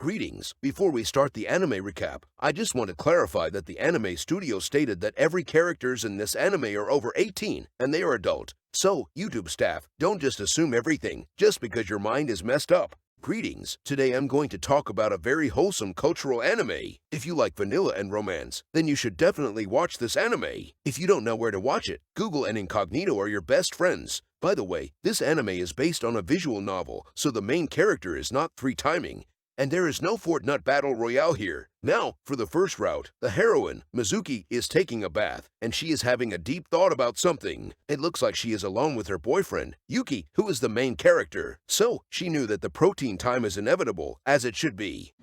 Greetings. Before we start the anime recap, I just want to clarify that the anime studio stated that every characters in this anime are over 18 and they are adult. So, YouTube staff, don't just assume everything just because your mind is messed up. Greetings. Today I'm going to talk about a very wholesome cultural anime. If you like vanilla and romance, then you should definitely watch this anime. If you don't know where to watch it, Google and Incognito are your best friends. By the way, this anime is based on a visual novel, so the main character is not three-timing. And there is no Fortnite Battle Royale here. Now, for the first route, the heroine, Mizuki, is taking a bath, and she is having a deep thought about something. It looks like she is alone with her boyfriend, Yuki, who is the main character. So, she knew that the protein time is inevitable, as it should be.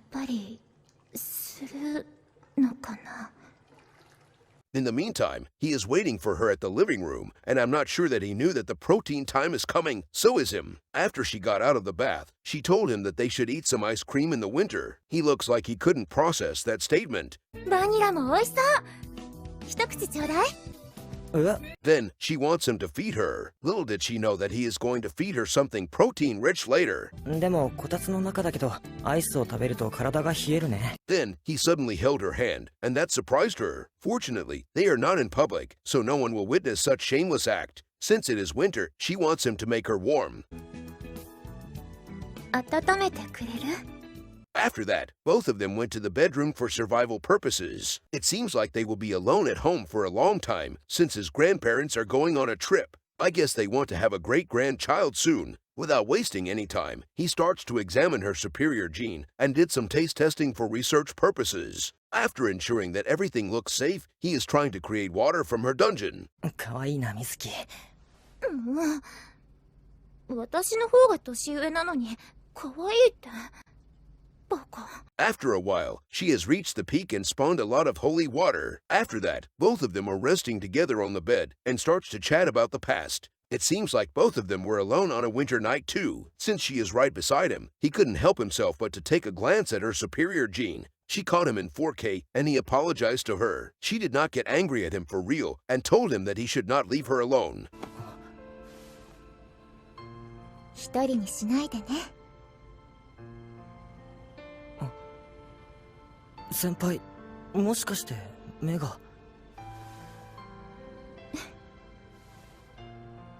In the meantime, he is waiting for her at the living room, and I'm not sure that he knew that the protein time is coming. So is him. After she got out of the bath, she told him that they should eat some ice cream in the winter. He looks like he couldn't process that statement. Then she wants him to feed her. Little did she know that he is going to feed her something protein-rich later. Then he suddenly held her hand, and that surprised her. Fortunately, they are not in public, so no one will witness such shameless act. Since it is winter, she wants him to make her warm. After that, both of them went to the bedroom for survival purposes. It seems like they will be alone at home for a long time, since his grandparents are going on a trip. I guess they want to have a great-grandchild soon. Without wasting any time, he starts to examine her superior gene and did some taste testing for research purposes. After ensuring that everything looks safe, he is trying to create water from her dungeon. After a while, she has reached the peak and spawned a lot of holy water. After that, both of them are resting together on the bed and starts to chat about the past. It seems like both of them were alone on a winter night too. Since she is right beside him, he couldn't help himself but to take a glance at her superior gene. She caught him in 4K and he apologized to her. She did not get angry at him for real and told him that he should not leave her alone. Senpai, もしかして目が。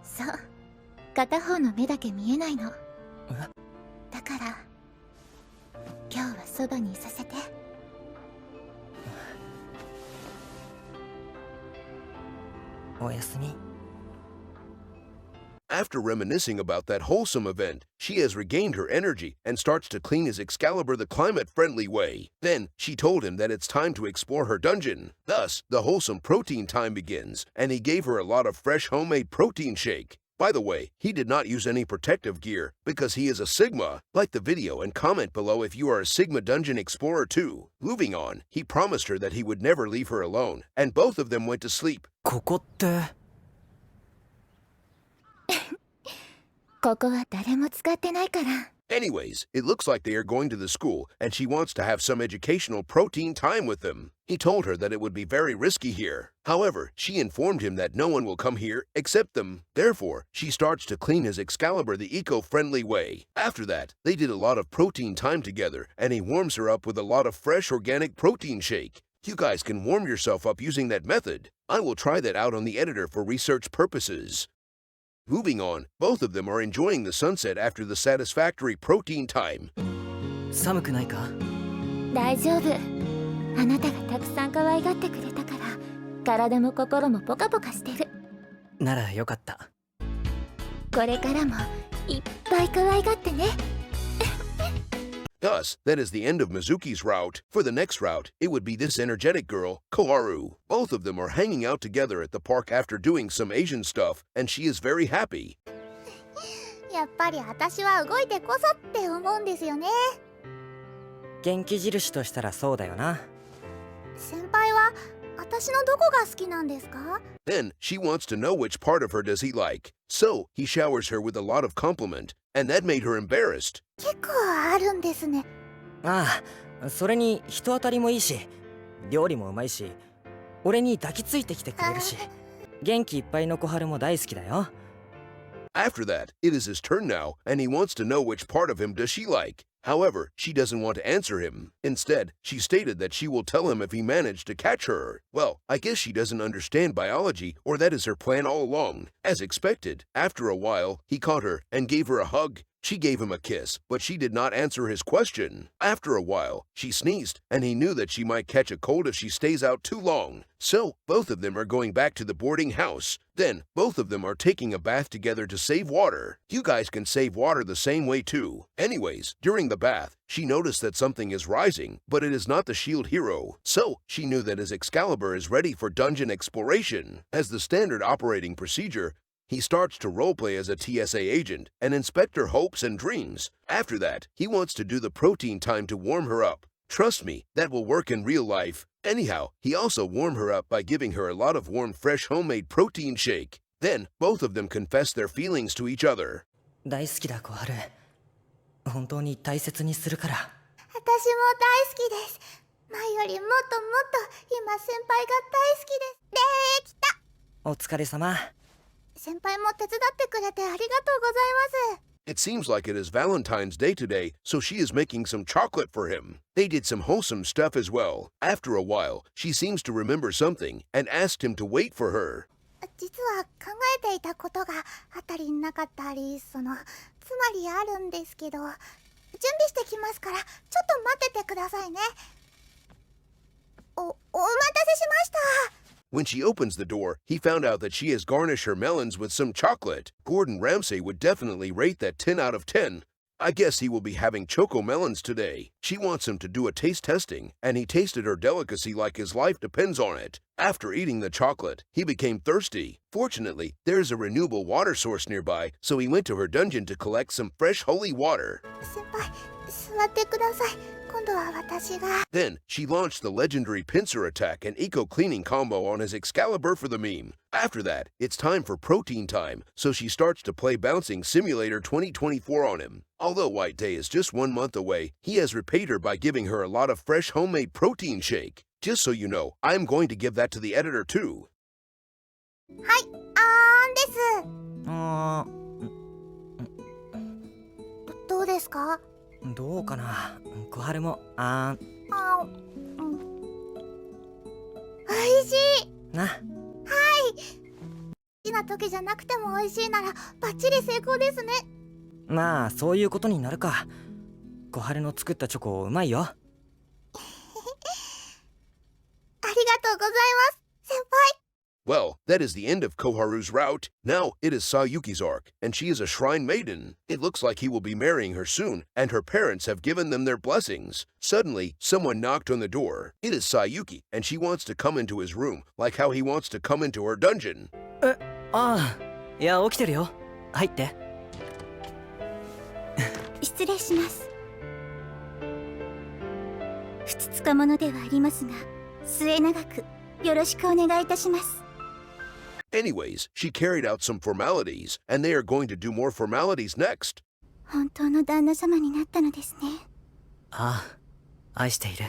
そう、片方の目だけ見えないの。だから今日はそばにいさせて。おやすみ。After reminiscing about that wholesome event, she has regained her energy and starts to clean his Excalibur the climate-friendly way. Then, she told him that it's time to explore her dungeon. Thus, the wholesome protein time begins, and he gave her a lot of fresh homemade protein shake. By the way, he did not use any protective gear because he is a Sigma. Like the video and comment below if you are a Sigma Dungeon Explorer too. Moving on, he promised her that he would never leave her alone, and both of them went to sleep. ここって。ここは誰も使ってないから。Anyways, it looks like they are going to the school, and she wants to have some educational protein time with them. He told her that it would be very risky here. However, she informed him that no one will come here except them. Therefore, she starts to clean his Excalibur the eco-friendly way. After that, they did a lot of protein time together, and he warms her up with a lot of fresh organic protein shake. You guys can warm yourself up using that method. I will try that out on the editor for research purposes. Moving on, both of them are enjoying the sunset after the satisfactory protein time. 寒くないか？大丈夫。あなたがたくさん可愛がってくれたから、体も心もポカポカしてる。ならよかった。これからもいっぱい可愛がってね。Thus, that is the end of Mizuki's route. For the next route, it would be this energetic girl, Koharu. Both of them are hanging out together at the park after doing some Asian stuff, and she is very happy. やっぱり私は動いてこそって思うんですよね。元気印としたらそうだよな。先輩は私のどこが好きなんですか？ Then, she wants to know which part of her does he like. So, he showers her with a lot of compliment, and that made her embarrassed. 結構あるんですね。ああ、それに人当たりもいいし、料理もうまいし、俺に抱きついてきてくれるし、元気いっぱいの小春も大好きだよ。After that, it is his turn now, and he wants to know which part of him does she like. However, she doesn't want to answer him. Instead, she stated that she will tell him if he managed to catch her. Well, I guess she doesn't understand biology, or that is her plan all along. As expected, after a while, he caught her and gave her a hug. She gave him a kiss, but she did not answer his question. After a while, she sneezed, and he knew that she might catch a cold if she stays out too long. So, both of them are going back to the boarding house. Then, both of them are taking a bath together to save water. You guys can save water the same way too. Anyways, during the bath, she noticed that something is rising, but it is not the shield hero. So, she knew that his Excalibur is ready for dungeon exploration. As the standard operating procedure, he starts to roleplay as a TSA agent and inspect her hopes and dreams. After that, he wants to do the protein time to warm her up. Trust me, that will work in real life. Anyhow, he also warmed her up by giving her a lot of warm, fresh homemade protein shake. Then, both of them confess their feelings to each other. 大好きだ小春。本当に大切にするから。私も大好きです。前よりもっともっと今先輩が大好きです。できた。お疲れ様。先輩も手伝ってくれてありがとうございます。It seems like it is Valentine's Day today, so she is making some chocolate for him. They did some wholesome stuff as well. After a while, she seems to remember something and asked him to wait for her. 実は考えていたことがあったりなかったり、つまりあるんですけど、準備してきますから、ちょっと待っててくださいね。お待たせしました。When she opens the door, he found out that she has garnished her melons with some chocolate. Gordon Ramsay would definitely rate that 10 out of 10. I guess he will be having choco melons today. She wants him to do a taste testing, and he tasted her delicacy like his life depends on it. After eating the chocolate, he became thirsty. Fortunately, there is a renewable water source nearby, so he went to her dungeon to collect some fresh holy water. 先輩、座ってください。今度は私が。Then, she launched the legendary pincer attack and eco-cleaning combo on his Excalibur for the meme. After that, it's time for protein time, so she starts to play Bouncing Simulator 2024 on him. Although White Day is just 1 month away, he has repaid her by giving her a lot of fresh homemade protein shake. Just so you know, I'm going to give that to the editor too. はい、です。どうですか？どうかな。小春も美味しい。な。好きな時じゃなくても美味しいならバッチリ成功ですね。まあそういうことになるか。小春の作ったチョコうまいよ。ありがとうございます、先輩。Well, that is the end of Koharu's route. Now it is Sayuki's arc, and she is a shrine maiden. It looks like he will be marrying her soon, and her parents have given them their blessings. Suddenly, someone knocked on the door. It is Sayuki, and she wants to come into his room, like how he wants to come into her dungeon. いや起きてるよ。入って。失礼します。ふつつか者ではありますが、末永くよろしくお願いいたします。Anyways, she carried out some formalities, and they are going to do more formalities next. 本当の旦那様になったのですね。愛している。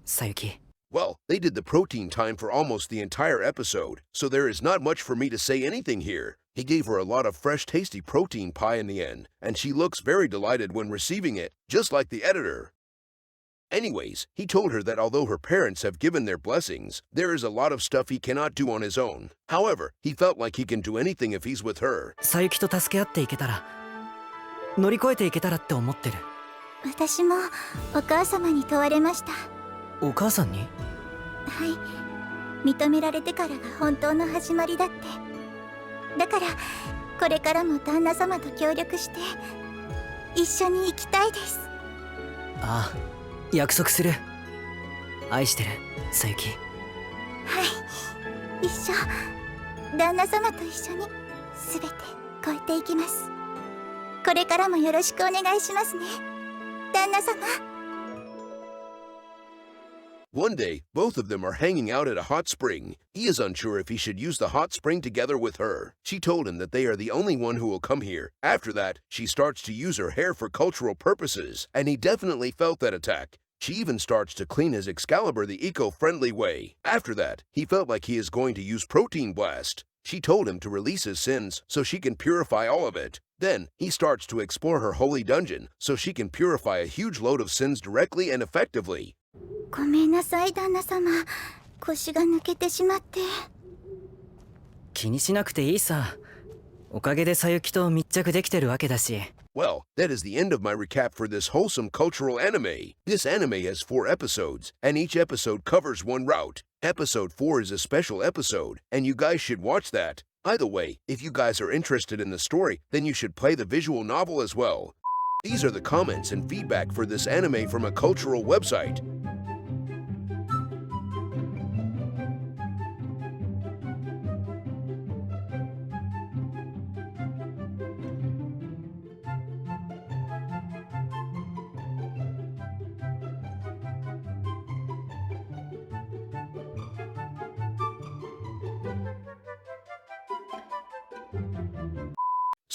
さゆき。Well, they did the protein time for almost the entire episode, so there is not much for me to say anything here. He gave her a lot of fresh, tasty protein pie in the end, and she looks very delighted when receiving it, just like the editor. Anyways, he told her that although her parents have given their blessings, there is a lot of stuff he cannot do on his own. However, he felt like he can do anything if he's with her. さゆきと助け合っていけたら、乗り越えていけたらって思ってる。私もお母様に問われました。お母さんに？はい、認められてからが本当の始まりだって。だからこれからも旦那様と協力して一緒に行きたいです。約束する。愛してる、さゆき。はい、一緒。旦那様と一緒に全て超えていきます。これからもよろしくお願いしますね、旦那様。One day, both of them are hanging out at a hot spring. He is unsure if he should use the hot spring together with her. She told him that they are the only one who will come here. After that, she starts to use her hair for cultural purposes, and he definitely felt that attack. She even starts to clean his Excalibur the eco-friendly way. After that, he felt like he is going to use Protein Blast. She told him to release his sins so she can purify all of it. Then he starts to explore her holy dungeon so she can purify a huge load of sins directly and effectively. ごめんなさい旦那様。腰が抜けてしまって。気にしなくていいさ。おかげでさゆきと密着できてるわけだし。Well, that is the end of my recap for this wholesome cultural anime. This anime has 4 episodes, and each episode covers one route. Episode 4 is a special episode, and you guys should watch that. Either way, if you guys are interested in the story, then you should play the visual novel as well. These are the comments and feedback for this anime from a cultural website.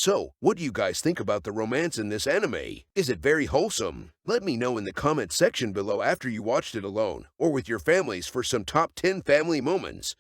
So, what do you guys think about the romance in this anime? Is it very wholesome? Let me know in the comment section below after you watched it alone or with your families for some top 10 family moments.